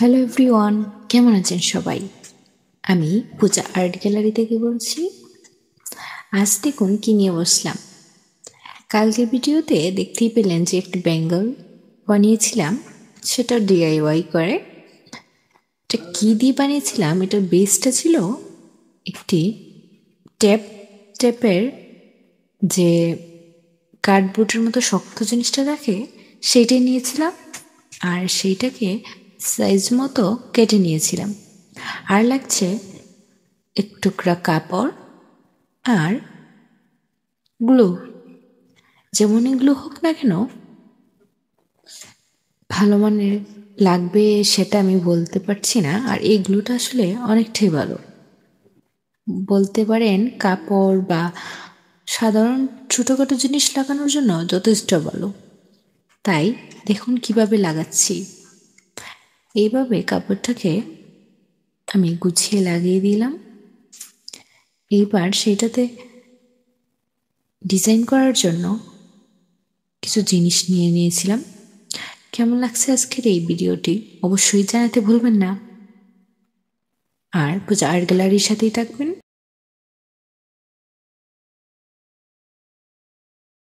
Hello everyone, কেমন আছেন সবাই? আমি পূজা আর্ট গ্যালারি থেকে বলছি। আজ দেখুন কি নিয়ে বসলাম। কালকের ভিডিওতে দেখতেই পেলেন যে একটি ব্যাঙ্গল বানিয়েছিলাম, সেটা ডিআইওয়াই করে। এটা কী দিয়ে বানিয়েছিলাম, এটার বেসটা ছিল একটি টেপের যে কার্ডবোর্ডের মতো শক্ত জিনিসটা থাকে সেইটাই নিয়েছিলাম, আর সেইটাকে সাইজ মতো কেটে নিয়েছিলাম। আর লাগছে এক টুকরা কাপড় আর গ্লু। যেমনই গ্লু হোক না কেন, ভালো মানের লাগবে সেটা আমি বলতে পারছি না। আর এই গ্লুটা আসলে অনেকটাই ভালো, বলতে পারেন কাপড় বা সাধারণ ছোটোখাটো জিনিস লাগানোর জন্য যথেষ্ট ভালো। তাই দেখুন কিভাবে লাগাচ্ছি। এইভাবে কাপড়টাকে আমি গুছিয়ে লাগিয়ে দিলাম। এইবার সেটাতে ডিজাইন করার জন্য কিছু জিনিস নিয়ে নিয়েছিলাম। কেমন লাগছে আজকের এই ভিডিওটি অবশ্যই জানাতে ভুলবেন না, আর পূজা আর্ট গ্যালারির সাথেই থাকবেন।